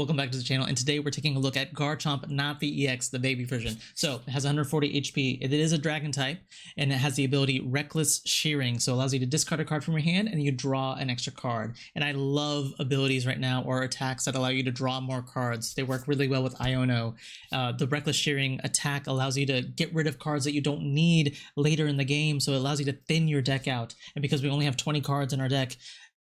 welcome back to the channel, and today we're taking a look at Garchomp, not the EX, the baby version. So it has 140 HP, it is a dragon type, and it has the ability Reckless Shearing, so it allows you to discard a card from your hand and you draw an extra card. And I love abilities right now, or attacks that allow you to draw more cards. They work really well with Iono. The Reckless Shearing attack allows you to get rid of cards that you don't need later in the game, so it allows you to thin your deck out. And because we only have 20 cards in our deck,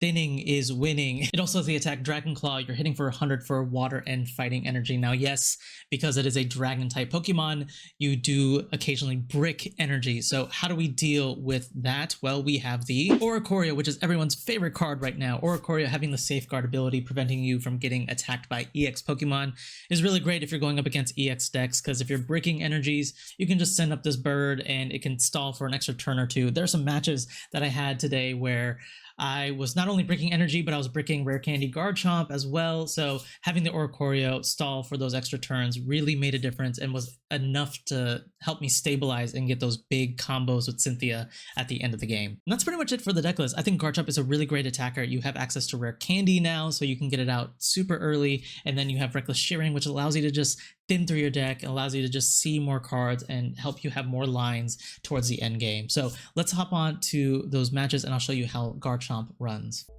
thinning is winning. It also has the attack Dragon Claw. You're hitting for 100 for water and fighting energy. Now, yes, because it is a dragon type Pokemon, you do occasionally brick energy. So how do we deal with that? Well, we have the Oricorio, which is everyone's favorite card right now. Oricorio, having the safeguard ability, preventing you from getting attacked by EX Pokemon, is really great if you're going up against EX decks, because if you're bricking energies, you can just send up this bird and it can stall for an extra turn or two. There are some matches that I had today where I was not only bricking energy, but I was bricking Rare Candy Garchomp as well. So having the Oricorio stall for those extra turns really made a difference and was enough to help me stabilize and get those big combos with Cynthia at the end of the game. And that's pretty much it for the deck list. I think Garchomp is a really great attacker. You have access to Rare Candy now, so you can get it out super early. And then you have Reckless Shearing, which allows you to just thin through your deck and allows you to just see more cards and help you have more lines towards the end game. So let's hop on to those matches and I'll show you how Garchomp runs.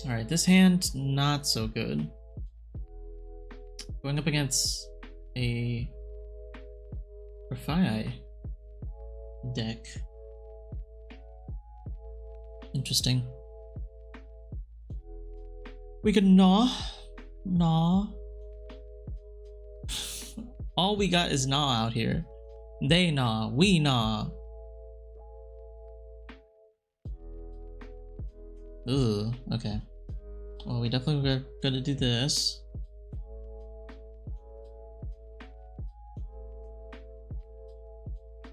All right, this hand, not so good. Going up against a Refai deck. Interesting. We could gnaw. All we got is gnaw out here. They gnaw, we gnaw. Ugh, okay. Well, we definitely are gonna do this.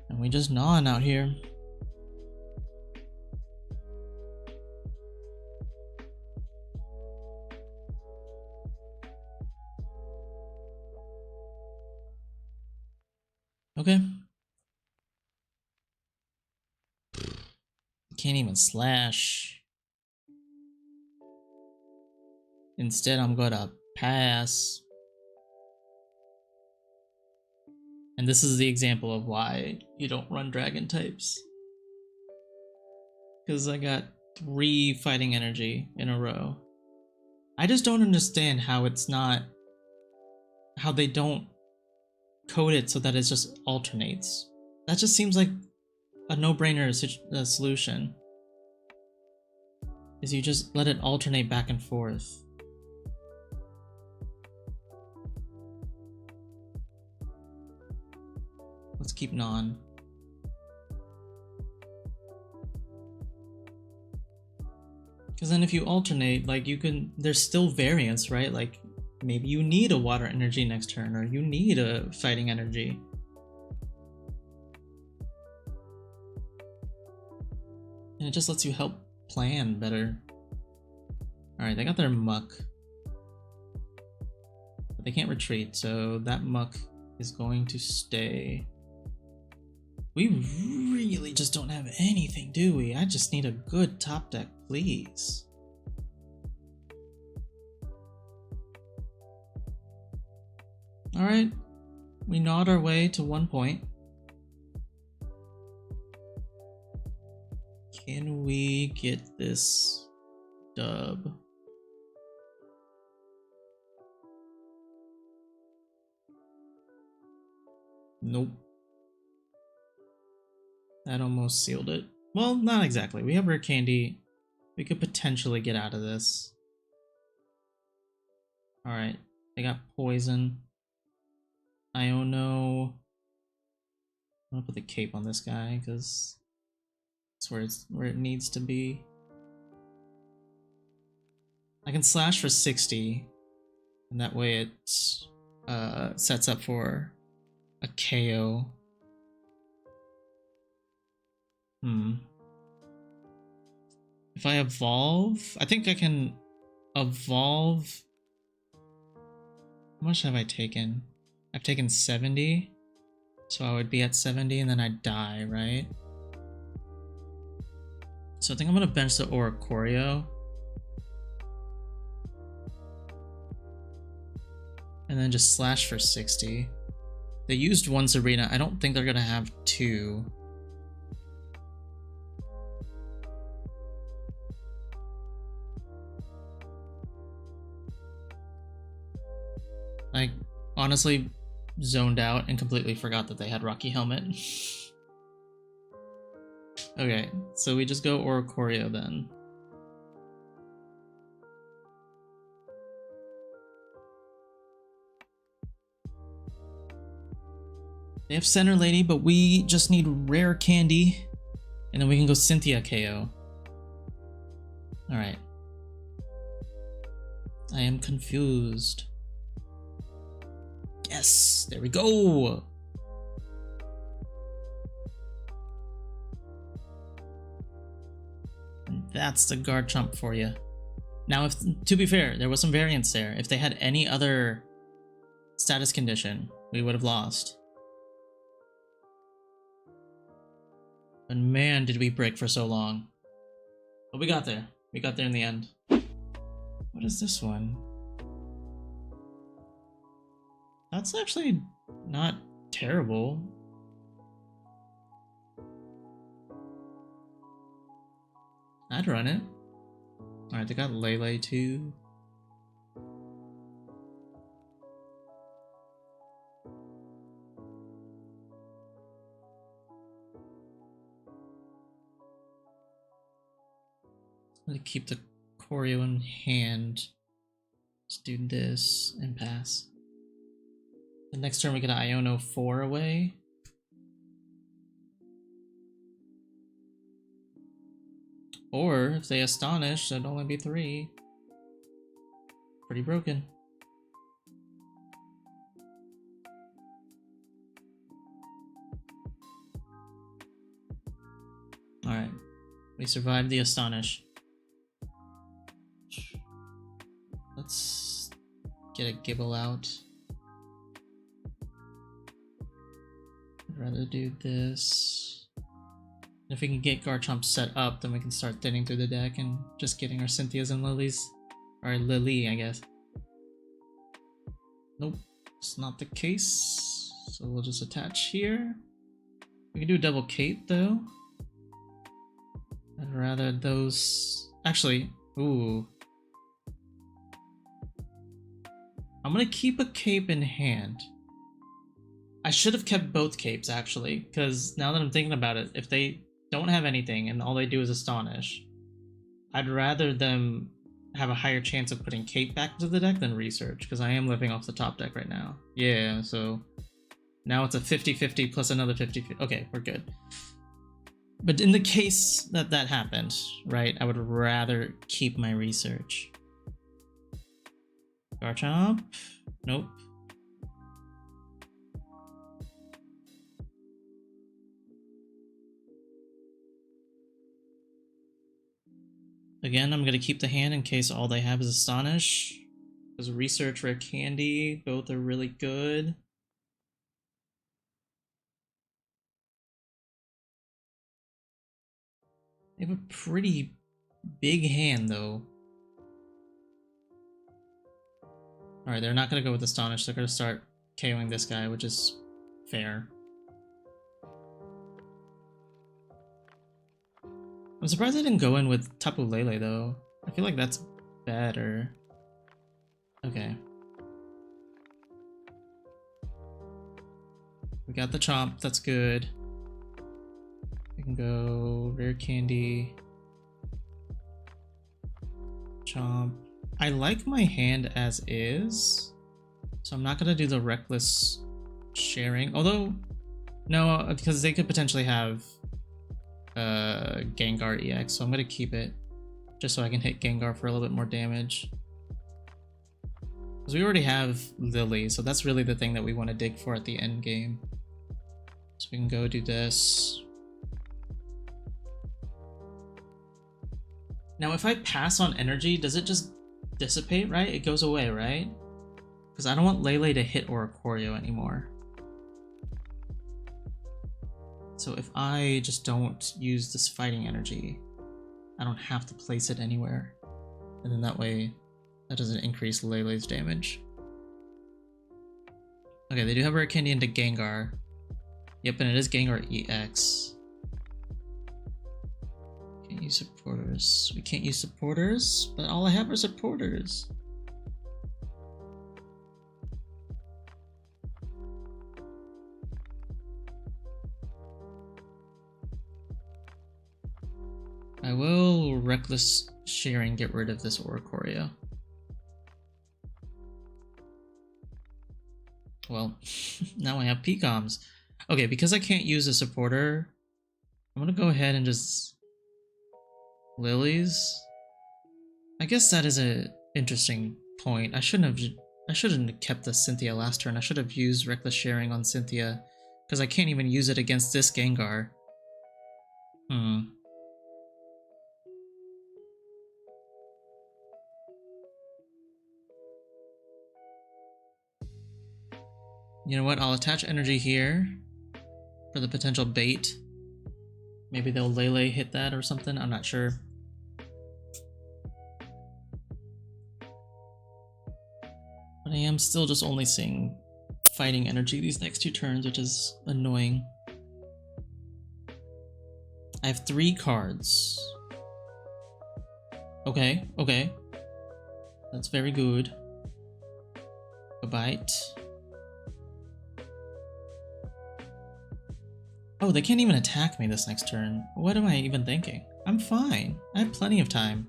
And we just gnawing out here. Okay. Can't even slash. Instead, I'm gonna pass. And this is the example of why you don't run dragon types. Because I got 3 fighting energy in a row. I just don't understand how it's not... how they don't code it so that it just alternates. That just seems like a no-brainer solution. Is you just let it alternate back and forth. Let's keep non. Because then if you alternate, like you can, there's still variance, right? Like maybe you need a water energy next turn, or you need a fighting energy. And it just lets you help plan better. Alright, they got their Muk. But they can't retreat, so that Muk is going to stay. We really just don't have anything, do we? I just need a good top deck, please. Alright, we gnawed our way to 1 point. Can we get this dub? Nope. That almost sealed it. Well, not exactly. We have Rare Candy. We could potentially get out of this. Alright, they got Poison. Iono. I'm gonna put the cape on this guy because that's where it needs to be. I can slash for 60, and that way it sets up for a KO. If I evolve, I think I can evolve. How much have I taken? I've taken 70, so I would be at 70 and then I'd die, right? So I think I'm gonna bench the Oricorio. And then just slash for 60. They used one Sabrina. I don't think they're gonna have two. I honestly zoned out and completely forgot that they had Rocky Helmet. Okay, so we just go Oricorio then. They have Center Lady, but we just need Rare Candy, and then we can go Cynthia KO. Alright. I am confused. Yes, there we go. And that's the Garchomp for you. Now, if to be fair, there was some variance there. If they had any other status condition, we would have lost. And man, did we break for so long. But we got there. We got there in the end. What is this one? That's actually not terrible. I'd run it. Alright, they got Lele too. I'm gonna keep the Choreo in hand. Let's do this and pass. The next turn we get an Iono 4 away. Or if they Astonish, that'd only be 3. Pretty broken. Alright. We survived the Astonish. Let's get a Gibble out. I'd rather do this. And if we can get Garchomp set up, then we can start thinning through the deck and just getting our Cynthias and Lilies. Or Lily, I guess. Nope, it's not the case. So we'll just attach here. We can do a double cape though. I'd rather those... Actually, ooh. I'm gonna keep a cape in hand. I should have kept both capes actually, because now that I'm thinking about it, if they don't have anything and all they do is Astonish, I'd rather them have a higher chance of putting cape back into the deck than research, because I am living off the top deck right now. Yeah, so now it's a 50-50 plus another 50-50. Okay, we're good. But in the case that that happened, right, I would rather keep my research. Garchomp? Nope. Again, I'm going to keep the hand in case all they have is Astonish. Because Research, Rare Candy, both are really good. They have a pretty big hand, though. Alright, they're not going to go with Astonish. They're going to start KOing this guy, which is fair. I'm surprised I didn't go in with Tapu Lele, though. I feel like that's better. Okay. We got the Chomp. That's good. We can go Rare Candy. Chomp. I like my hand as is, so I'm not going to do the Reckless Sharing. Although, no, because they could potentially have Gengar EX, so I'm gonna keep it just so I can hit Gengar for a little bit more damage, because we already have Lily, so that's really the thing that we want to dig for at the end game. So we can go do this. Now if I pass on energy, does it just dissipate, right? It goes away, right? Because I don't want Lele to hit Oricorio anymore. So if I just don't use this fighting energy, I don't have to place it anywhere. And then that way, that doesn't increase Lele's damage. Okay, they do have Rare Candy into Gengar. Yep, and it is Gengar EX. Can't use supporters. We can't use supporters, but all I have are supporters. I will Reckless Sharing get rid of this Oricorio. Well, now I have Pecoms. Okay, because I can't use a supporter, I'm gonna go ahead and just Lilies. I guess that is a interesting point. I shouldn't have kept the Cynthia last turn. I should have used Reckless Sharing on Cynthia because I can't even use it against this Gengar. You know what? I'll attach energy here for the potential bait. Maybe they'll Lele hit that or something. I'm not sure. But I am still just only seeing fighting energy these next 2 turns, which is annoying. I have 3 cards. Okay, okay. That's very good. A bite. Oh, they can't even attack me this next turn. What am I even thinking? I'm fine. I have plenty of time.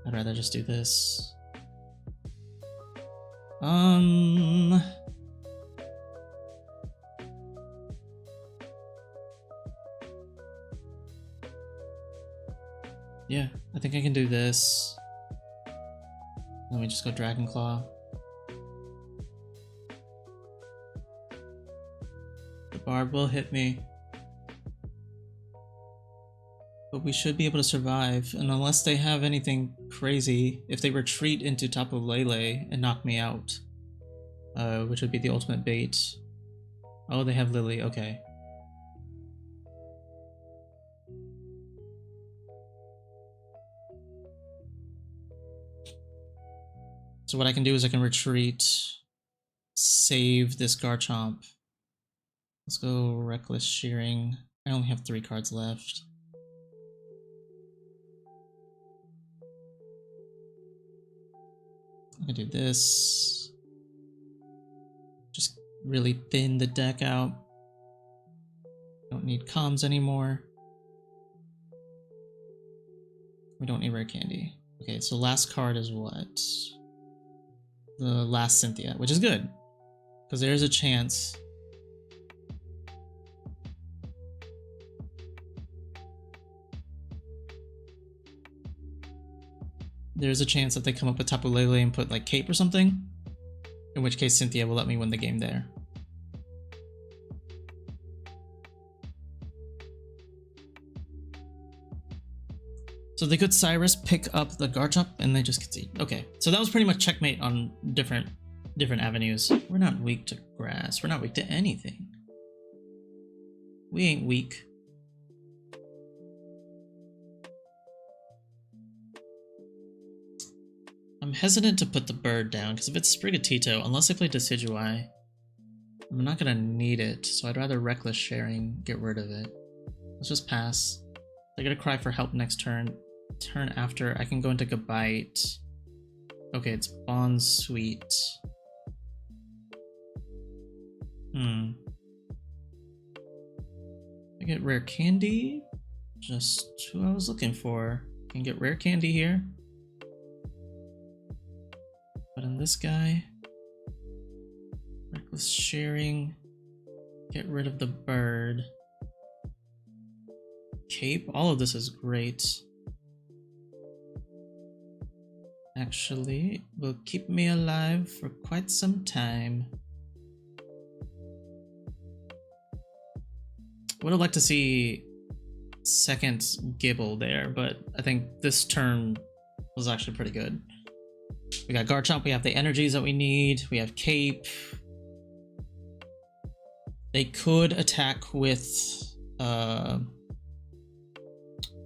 I'd rather just do this. Yeah, I think I can do this. Let me just go Dragon Claw. The Barb will hit me. But we should be able to survive, and unless they have anything crazy, if they retreat into Tapu Lele and knock me out, which would be the ultimate bait. Oh, they have Lily, okay. So what I can do is I can retreat, save this Garchomp. Let's go Reckless Shearing. I only have 3 cards left. I can do this. Just really thin the deck out. Don't need comms anymore. We don't need Rare Candy. Okay, so last card is what? The last Cynthia, which is good. Because there's a chance. There's a chance that they come up with Tapu Lele and put like Cape or something. In which case Cynthia will let me win the game there. So they could Cyrus pick up the Garchomp and they just concede. Okay, so that was pretty much checkmate on different avenues. We're not weak to grass. We're not weak to anything. We ain't weak. I'm hesitant to put the bird down because if it's Sprigatito, unless I play Decidueye, I'm not gonna need it. So I'd rather Reckless Sharing, get rid of it. Let's just pass. They're gonna cry for help next turn. Turn after, I can go into Gabite. Okay, it's Bond Sweet. I get Rare Candy. Just who I was looking for. Can get Rare Candy here. But in this guy, Reckless Sharing. Get rid of the bird. Cape. All of this is great. Actually, will keep me alive for quite some time. Would have liked to see second Gibble there, but I think this turn was actually pretty good. We got Garchomp, we have the energies that we need, we have Cape. They could attack with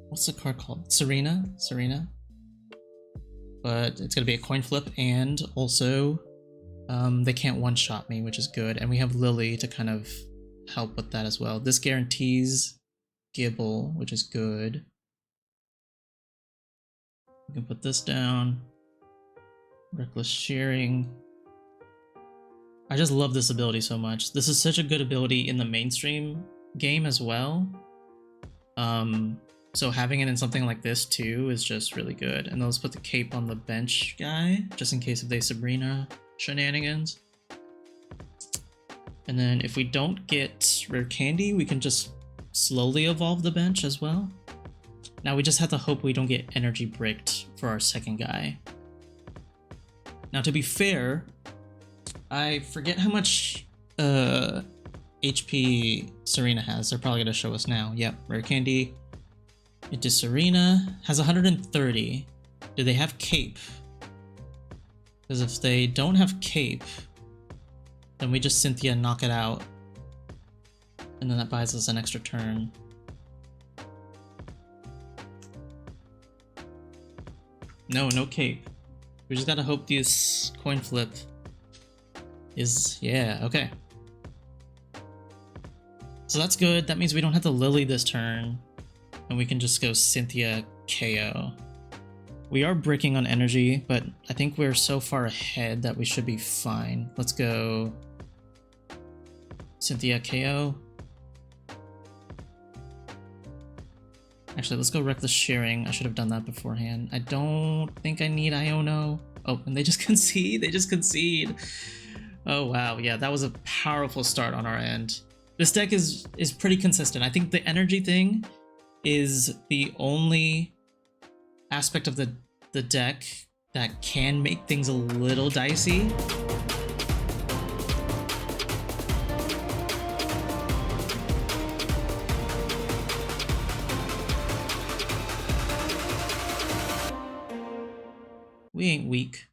what's the card called? Serena? But it's gonna be a coin flip, and also They can't one-shot me, which is good. And we have Lily to kind of help with that as well. This guarantees Gibble, which is good. We can put this down. Reckless Shearing. I just love this ability so much. This is such a good ability in the mainstream game as well. So having it in something like this too is just really good. And let's put the cape on the bench guy, just in case if they Sabrina shenanigans. And then if we don't get rare candy, we can just slowly evolve the bench as well. Now we just have to hope we don't get energy bricked for our second guy. Now to be fair, I forget how much HP Serena has. They're probably gonna show us now. Yep, rare candy. Into Serena has 130. Do they have cape? Because if they don't have cape, then we just Cynthia knock it out. And then that buys us an extra turn. No cape. We just gotta hope this coin flip is, yeah, okay. So that's good. That means we don't have to Lily this turn. And we can just go Cynthia KO. We are bricking on energy, but I think we're so far ahead that we should be fine. Let's go Cynthia KO. Actually, let's go Reckless Shearing. I should have done that beforehand. I don't think I need Iono. Oh, and they just concede? They just concede. Oh, wow. Yeah, that was a powerful start on our end. This deck is pretty consistent. I think the energy thing is the only aspect of the deck that can make things a little dicey. We ain't weak.